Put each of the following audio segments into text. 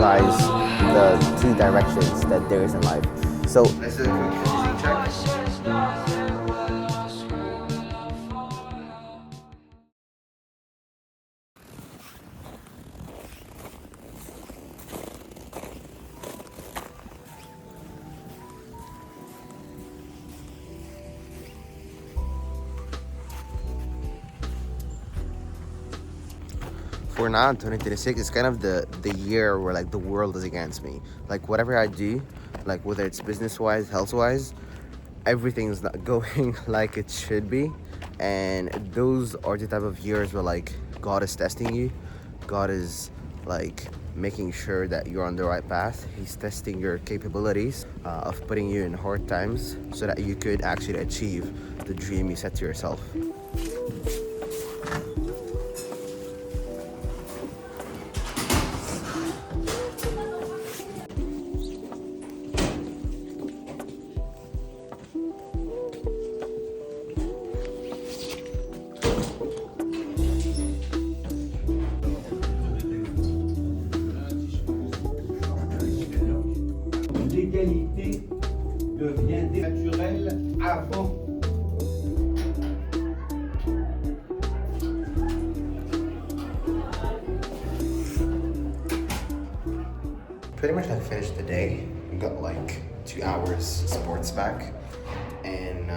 guys the two directions that there is in life. So let's do a quick physique check. For now, 2026 is kind of the year where like the world is against me. Like whatever I do, like whether it's business wise, health wise, everything's not going like it should be. And those are the type of years where like God is testing you. God is like making sure that you're on the right path. He's testing your capabilities of putting you in hard times so that you could actually achieve the dream you set to yourself. L'égalité devient naturelle avant. Pretty much I finished the day. Got like 2 hours sports back, and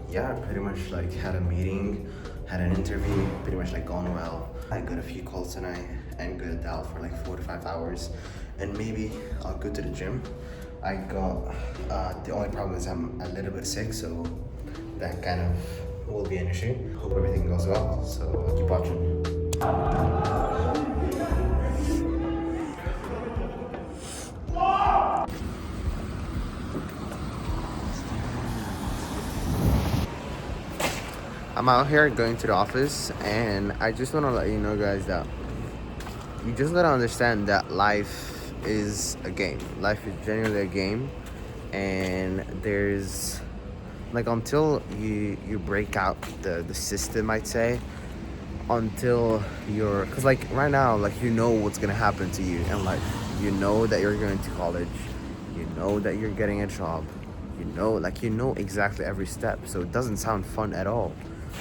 yeah, pretty much like had a meeting, had an interview, pretty much like gone well. I got a few calls tonight and got out for like 4 to 5 hours, and maybe I'll go to the gym. I got the only problem is I'm a little bit sick, so that kind of will be an issue. Hope everything goes well, so keep watching. I'm out here going to the office, and I just want to let you know, guys, that you just gotta understand that life is a game. Life is genuinely a game, and there's like until you break out the system, I'd say, until you're, because like right now, like you know what's gonna happen to you in life. You know that you're going to college, you know that you're getting a job, you know exactly every step, so it doesn't sound fun at all.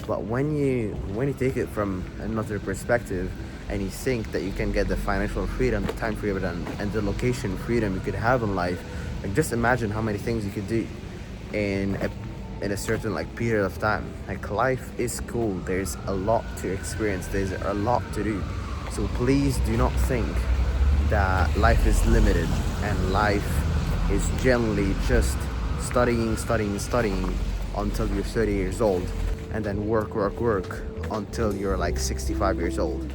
But when you take it from another perspective, and you think that you can get the financial freedom, the time freedom, and the location freedom you could have in life, like just imagine how many things you could do in a certain like period of time. Like life is cool. There's a lot to experience. There's a lot to do. So please do not think that life is limited, and life is generally just studying until you're 30 years old, and then work until you're like 65 years old.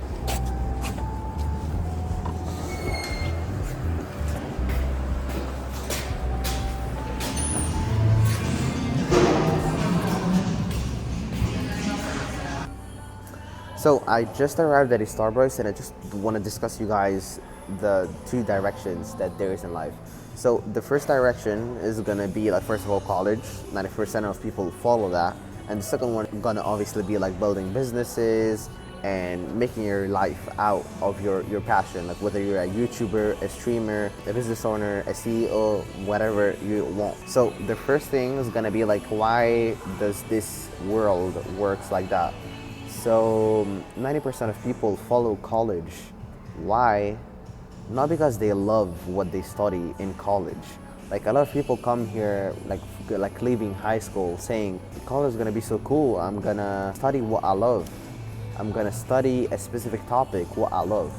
So I just arrived at a Starbucks, and I just want to discuss you guys the two directions that there is in life. So the first direction is gonna be like, first of all, college. 90% of people follow that, and the second one gonna obviously be like building businesses and making your life out of your passion, like whether you're a YouTuber, a streamer, a business owner, a CEO, whatever you want. So the first thing is gonna be like, why does this world works like that? So 90% of people follow college. Why? Not because they love what they study in college. Like a lot of people come here like leaving high school saying college is gonna be so cool. I'm gonna study what I love. I'm gonna study a specific topic what I love.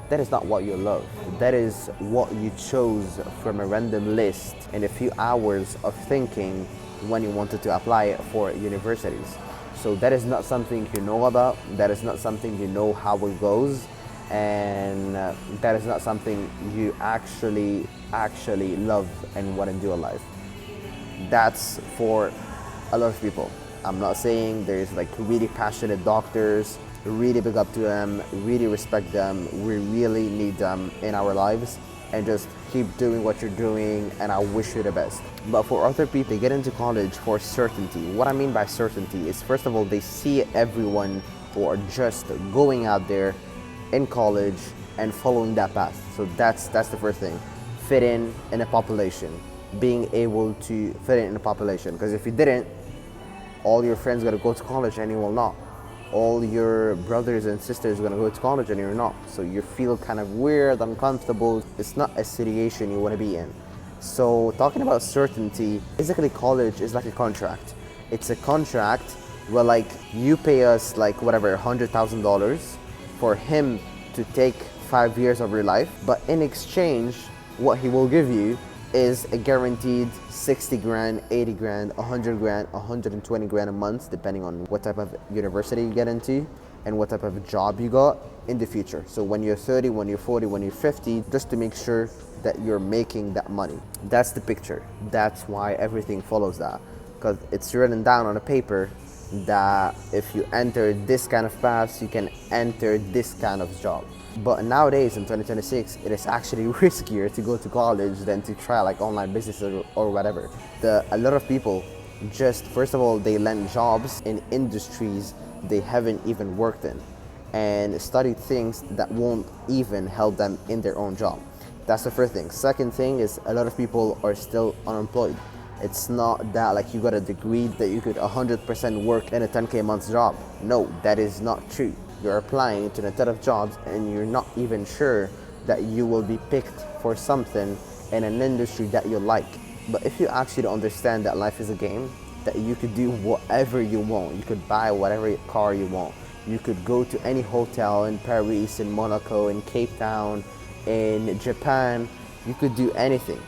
That is not what you love. That is what you chose from a random list in a few hours of thinking when you wanted to apply for universities. So that is not something you know about. That is not something you know how it goes, and that is not something you actually love and want to do in life. That's for a lot of people. I'm not saying there's like really passionate doctors, really big up to them, really respect them. We really need them in our lives, and just keep doing what you're doing, and I wish you the best. But for other people, they get into college for certainty. What I mean by certainty is, first of all, they see everyone who are just going out there in college and following that path. So that's the first thing. Fit in a population, being able to fit in a population. Because if you didn't, all your friends gonna go to college and you will not. All your brothers and sisters are gonna go to college and you're not. So you feel kind of weird, uncomfortable. It's not a situation you wanna be in. So talking about certainty, basically college is like a contract. It's a contract where like you pay us like whatever $100,000 for him to take 5 years of your life, but in exchange, what he will give you is a guaranteed 60 grand, 80 grand, 100 grand, 120 grand a month, depending on what type of university you get into and what type of job you got in the future. So when you're 30, when you're 40, when you're 50, just to make sure that you're making that money. That's the picture. That's why everything follows that. Because it's written down on a paper that if you enter this kind of path, you can enter this kind of job. But nowadays in 2026, it is actually riskier to go to college than to try like online business or whatever. A lot of people just, first of all, they land jobs in industries they haven't even worked in and study things that won't even help them in their own job. That's the first thing. Second thing is a lot of people are still unemployed. It's not that like you got a degree that you could 100% work in a 10K a month job. No, that is not true. You're applying to a ton of jobs and you're not even sure that you will be picked for something in an industry that you like. But if you actually understand that life is a game, that you could do whatever you want, you could buy whatever car you want, you could go to any hotel in Paris, in Monaco, in Cape Town, in Japan, you could do anything.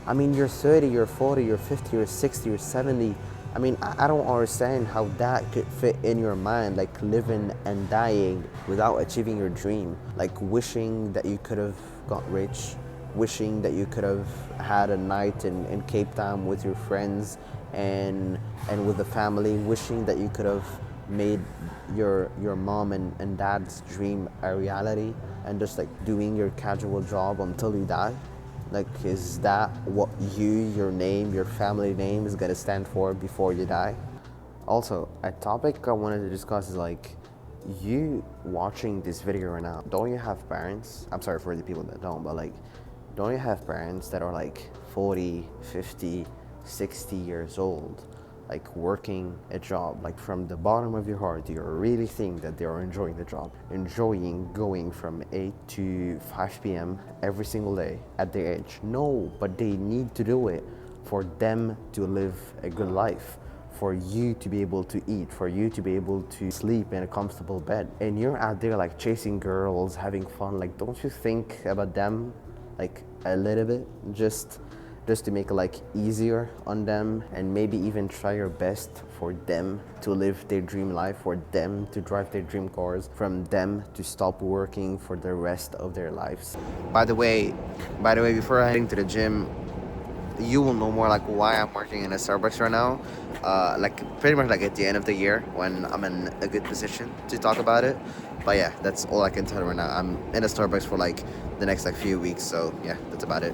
I mean, you're 30, you're 40, you're 50, you're 60, you're 70. I mean, I don't understand how that could fit in your mind, like living and dying without achieving your dream. Like wishing that you could have got rich, wishing that you could have had a night in Cape Town with your friends and with the family, wishing that you could have made your mom and dad's dream a reality and just like doing your casual job until you die. Like, is that what your name, your family name is gonna stand for before you die? Also, a topic I wanted to discuss is like, you watching this video right now, don't you have parents? I'm sorry for the people that don't, but like, don't you have parents that are like 40, 50, 60 years old, like working a job, like from the bottom of your heart, do you really think that they are enjoying the job? Enjoying going from 8 to 5 p.m. every single day at their age? No, but they need to do it for them to live a good life, for you to be able to eat, for you to be able to sleep in a comfortable bed. And you're out there like chasing girls, having fun. Like, don't you think about them like a little bit? Just to make it like easier on them, and maybe even try your best for them to live their dream life, for them to drive their dream cars, from them to stop working for the rest of their lives. By the way, before heading to the gym, you will know more like why I'm working in a Starbucks right now. Like pretty much like at the end of the year when I'm in a good position to talk about it. But yeah, that's all I can tell you right now. I'm in a Starbucks for like the next like few weeks, so yeah, that's about it.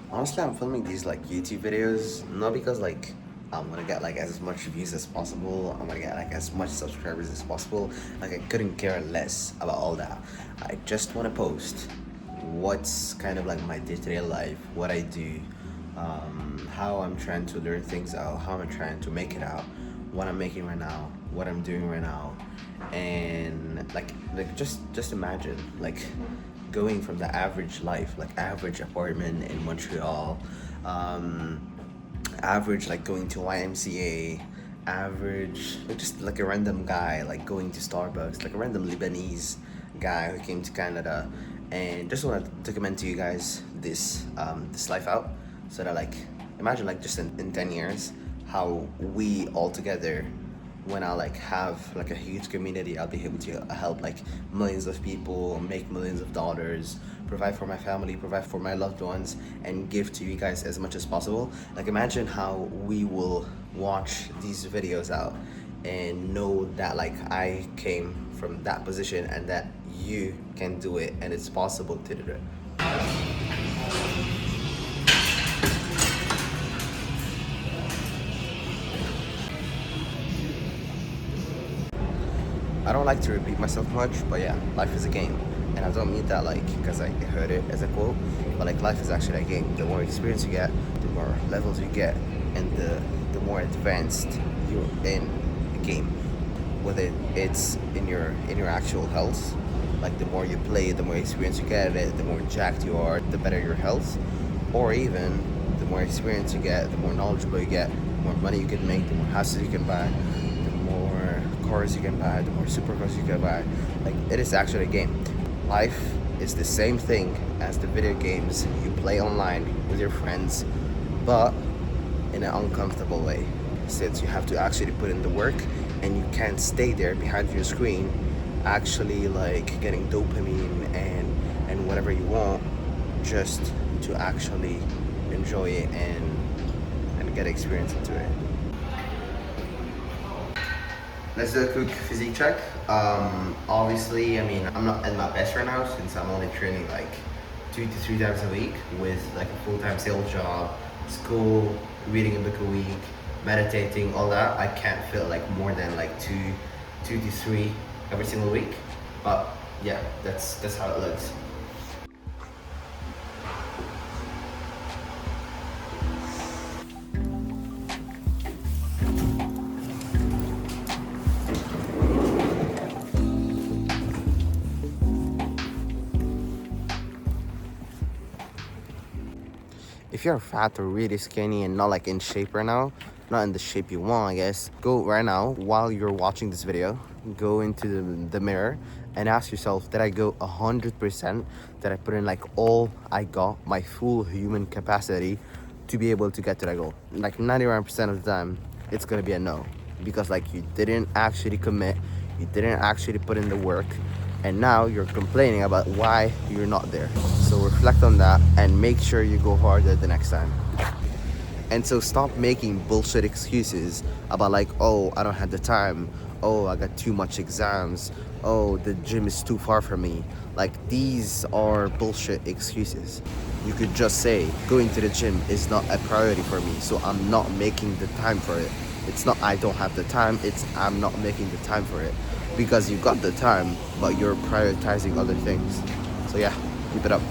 Honestly, I'm filming these like YouTube videos not because like I'm gonna get like as much views as possible, I'm gonna get like as much subscribers as possible. Like, I couldn't care less about all that. I just want to post what's kind of like my day-to-day life, what I do, how I'm trying to learn things out, how I'm trying to make it out, what I'm making right now, what I'm doing right now. And like just imagine like going from the average life, like average apartment in Montreal, average like going to YMCA, average like just like a random guy like going to Starbucks, like a random Lebanese guy who came to Canada, and just want to document to you guys this life out, so that like imagine like just in 10 years how we all together, when I like have like a huge community, I'll be able to help like millions of people, make millions of dollars, provide for my family, provide for my loved ones, and give to you guys as much as possible. Like, imagine how we will watch these videos out and know that like I came from that position and that you can do it and it's possible to do it. I don't like to repeat myself much, but yeah, life is a game. And I don't mean that like because I heard it as a quote, but like life is actually a game. The more experience you get, the more levels you get, and the more advanced you're in the game. Whether it's in your actual health, like the more you play, the more experience you get at it, the more jacked you are, the better your health, or even the more experience you get, the more knowledgeable you get, the more money you can make, the more houses you can buy, the more cars you can buy, the more supercars you can buy. Like it is actually a game. Life is the same thing as the video games you play online with your friends, but in an uncomfortable way, since you have to actually put in the work and you can't stay there behind your screen actually like getting dopamine and whatever you want just to actually enjoy it and get experience into it. Let's do a quick physique check. Obviously, I mean, I'm not at my best right now since I'm only training like 2 to 3 times a week with like a full-time sales job, school, reading a book a week, meditating, all that. I can't fit like more than like two to three every single week. But yeah, that's how it looks. If you're fat or really skinny and not like in shape right now, not in the shape you want, I guess, go right now while you're watching this video, go into the mirror and ask yourself, did I go 100%? Did I put in like all I got, my full human capacity to be able to get to that goal? Like 99% of the time, it's gonna be a no, because like you didn't actually commit, you didn't actually put in the work, and now you're complaining about why you're not there. So reflect on that and make sure you go harder the next time. And so stop making bullshit excuses about like, oh, I don't have the time, oh, I got too much exams, oh, the gym is too far from me. Like these are bullshit excuses. You could just say going to the gym is not a priority for me, so I'm not making the time for it. It's not I don't have the time, it's I'm not making the time for it. Because you got the time, but you're prioritizing other things. So yeah, keep it up.